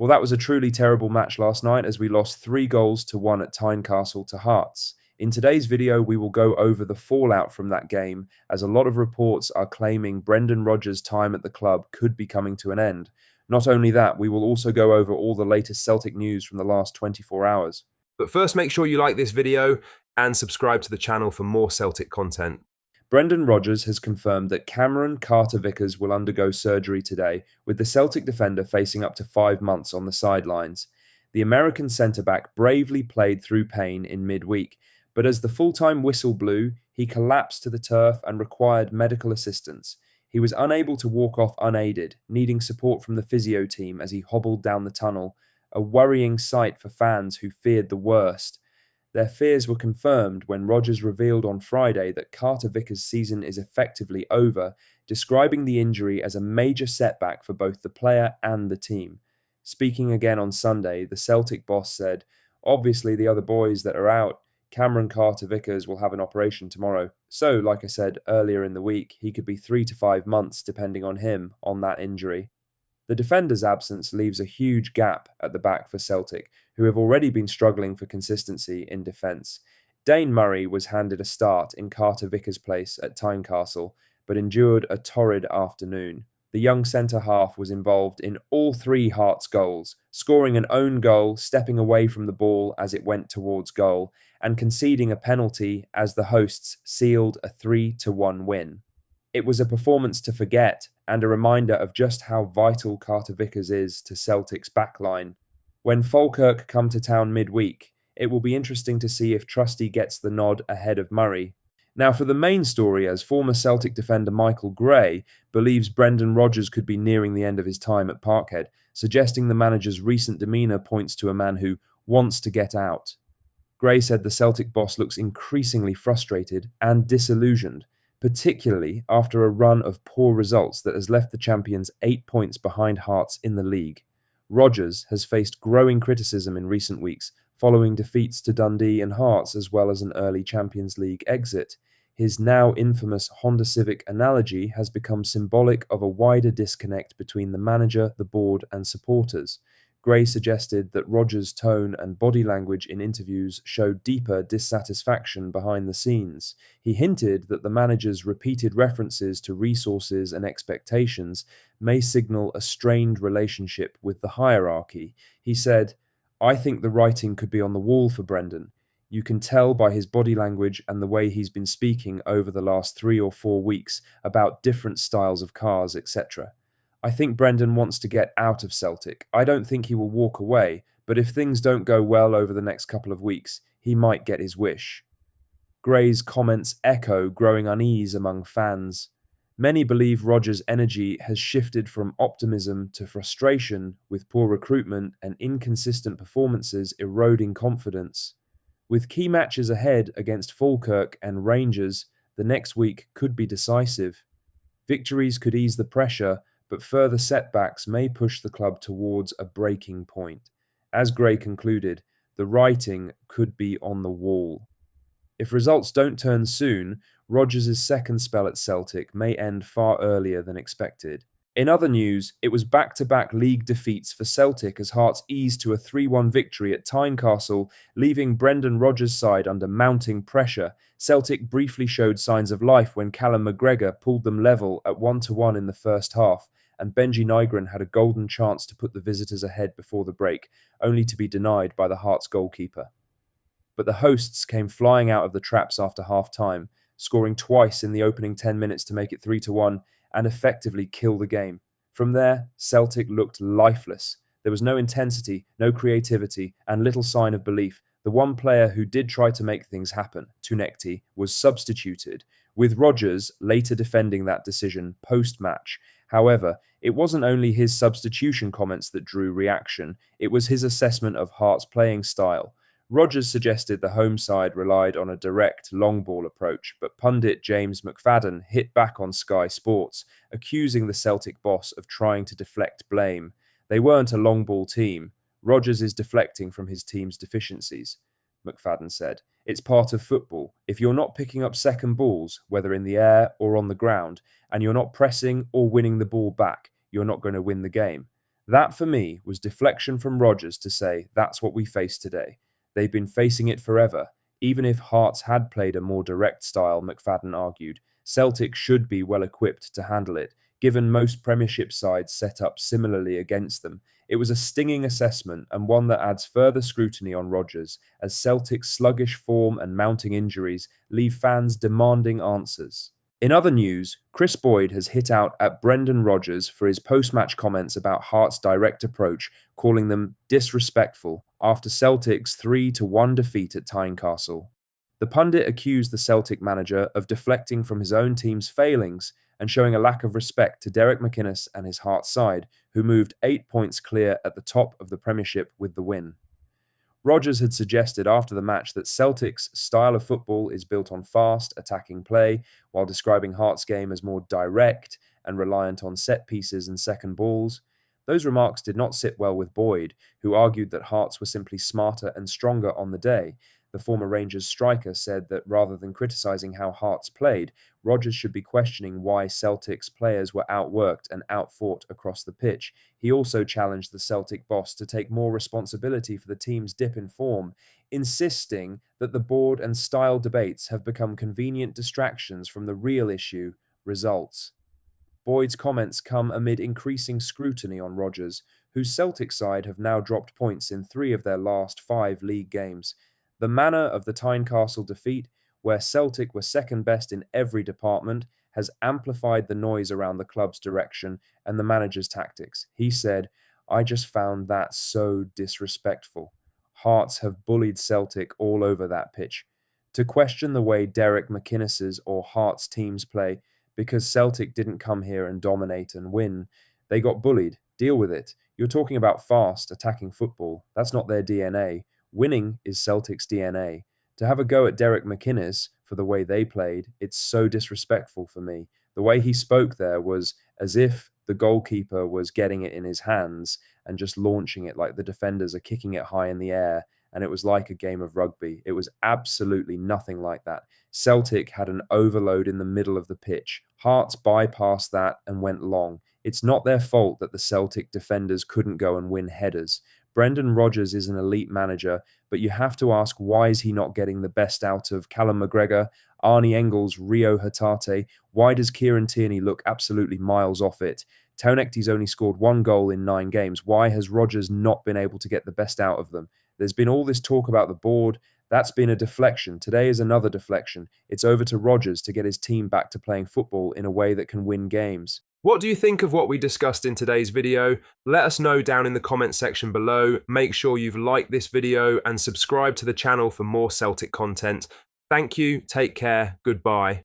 Well, that was a truly terrible match last night as we lost 3 goals to 1 at Tynecastle to Hearts. In today's video, we will go over the fallout from that game, as a lot of reports are claiming Brendan Rodgers' time at the club could be coming to an end. Not only that, we will also go over all the latest Celtic news from the last 24 hours. But first, make sure you like this video and subscribe to the channel for more Celtic content. Brendan Rodgers has confirmed that Cameron Carter-Vickers will undergo surgery today, with the Celtic defender facing up to 5 months on the sidelines. The American centre-back bravely played through pain in midweek, but as the full-time whistle blew, he collapsed to the turf and required medical assistance. He was unable to walk off unaided, needing support from the physio team as he hobbled down the tunnel, a worrying sight for fans who feared the worst. Their fears were confirmed when Rodgers revealed on Friday that Carter-Vickers' season is effectively over, describing the injury as a major setback for both the player and the team. Speaking again on Sunday, the Celtic boss said, "Obviously the other boys that are out, Cameron Carter-Vickers will have an operation tomorrow. So, like I said earlier in the week, he could be 3 to 5 months depending on him on that injury." The defender's absence leaves a huge gap at the back for Celtic, who have already been struggling for consistency in defence. Dane Murray was handed a start in Carter-Vickers' place at Tynecastle, but endured a torrid afternoon. The young centre-half was involved in all 3 Hearts goals, scoring an own goal, stepping away from the ball as it went towards goal, and conceding a penalty as the hosts sealed a 3-1 win. It was a performance to forget and a reminder of just how vital Carter-Vickers is to Celtic's backline. When Falkirk come to town midweek, it will be interesting to see if Trusty gets the nod ahead of Murray. Now for the main story, as former Celtic defender Michael Gray believes Brendan Rodgers could be nearing the end of his time at Parkhead, suggesting the manager's recent demeanour points to a man who wants to get out. Gray said the Celtic boss looks increasingly frustrated and disillusioned, particularly after a run of poor results that has left the champions 8 points behind Hearts in the league. Rodgers has faced growing criticism in recent weeks, following defeats to Dundee and Hearts as well as an early Champions League exit. His now infamous Honda Civic analogy has become symbolic of a wider disconnect between the manager, the board and supporters. Gray suggested that Rodgers' tone and body language in interviews showed deeper dissatisfaction behind the scenes. He hinted that the manager's repeated references to resources and expectations may signal a strained relationship with the hierarchy. He said, "I think the writing could be on the wall for Brendan. You can tell by his body language and the way he's been speaking over the last 3 or 4 weeks about different styles of cars, etc. I think Brendan wants to get out of Celtic. I don't think he will walk away, but if things don't go well over the next couple of weeks, he might get his wish." Gray's comments echo growing unease among fans. Many believe Rodgers' energy has shifted from optimism to frustration, with poor recruitment and inconsistent performances eroding confidence. With key matches ahead against Falkirk and Rangers, the next week could be decisive. Victories could ease the pressure, but further setbacks may push the club towards a breaking point. As Gray concluded, the writing could be on the wall. If results don't turn soon, Rodgers' second spell at Celtic may end far earlier than expected. In other news, it was back-to-back league defeats for Celtic as Hearts eased to a 3-1 victory at Tynecastle, leaving Brendan Rodgers' side under mounting pressure. Celtic briefly showed signs of life when Callum McGregor pulled them level at 1-1 in the first half, and Benji Nygren had a golden chance to put the visitors ahead before the break, only to be denied by the Hearts goalkeeper. But the hosts came flying out of the traps after half-time, scoring twice in the opening 10 minutes to make it 3-1 and effectively kill the game. From there, Celtic looked lifeless. There was no intensity, no creativity, and little sign of belief. The one player who did try to make things happen, Tunekti, was substituted, with Rodgers later defending that decision post-match. However, it wasn't only his substitution comments that drew reaction, it was his assessment of Hearts' playing style. Rodgers suggested the home side relied on a direct long ball approach, but pundit James McFadden hit back on Sky Sports, accusing the Celtic boss of trying to deflect blame. They weren't a long ball team. Rodgers is deflecting from his team's deficiencies, McFadden said. It's part of football. If you're not picking up second balls, whether in the air or on the ground, and you're not pressing or winning the ball back, you're not going to win the game. That for me was deflection from Rodgers to say that's what we face today. They've been facing it forever. Even if Hearts had played a more direct style, McFadden argued, Celtic should be well equipped to handle it, given most Premiership sides set up similarly against them. It was a stinging assessment and one that adds further scrutiny on Rodgers, as Celtic's sluggish form and mounting injuries leave fans demanding answers. In other news, Chris Boyd has hit out at Brendan Rodgers for his post-match comments about Hearts' direct approach, calling them disrespectful after Celtic's 3-1 defeat at Tynecastle. The pundit accused the Celtic manager of deflecting from his own team's failings and showing a lack of respect to Derek McInnes and his Hearts side, who moved 8 points clear at the top of the Premiership with the win. Rodgers had suggested after the match that Celtic's style of football is built on fast, attacking play, while describing Hearts' game as more direct and reliant on set pieces and second balls. Those remarks did not sit well with Boyd, who argued that Hearts were simply smarter and stronger on the day. The former Rangers striker said that rather than criticising how Hearts played, Rodgers should be questioning why Celtic's players were outworked and outfought across the pitch. He also challenged the Celtic boss to take more responsibility for the team's dip in form, insisting that the board and style debates have become convenient distractions from the real issue: results. Boyd's comments come amid increasing scrutiny on Rodgers, whose Celtic side have now dropped points in 3 of their last 5 league games. The manner of the Tynecastle defeat, where Celtic were second best in every department, has amplified the noise around the club's direction and the manager's tactics. He said, "I just found that so disrespectful. Hearts have bullied Celtic all over that pitch. To question the way Derek McInnes's or Hearts teams play because Celtic didn't come here and dominate and win. They got bullied. Deal with it. You're talking about fast, attacking football. That's not their DNA. Winning is Celtic's DNA. To have a go at Derek McInnes for the way they played, it's so disrespectful for me. The way he spoke there was as if the goalkeeper was getting it in his hands and just launching it like the defenders are kicking it high in the air, and it was like a game of rugby. It was absolutely nothing like that. Celtic had an overload in the middle of the pitch. Hearts bypassed that and went long. It's not their fault that the Celtic defenders couldn't go and win headers. Brendan Rodgers is an elite manager, but you have to ask, why is he not getting the best out of Callum McGregor, Arnie Engels, Rio Hatate? Why does Kieran Tierney look absolutely miles off it? Tonekti's only scored 1 goal in 9 games. Why has Rodgers not been able to get the best out of them? There's been all this talk about the board. That's been a deflection. Today is another deflection. It's over to Rodgers to get his team back to playing football in a way that can win games. What do you think of what we discussed in today's video? Let us know down in the comments section below. Make sure you've liked this video and subscribe to the channel for more Celtic content. Thank you, take care, goodbye.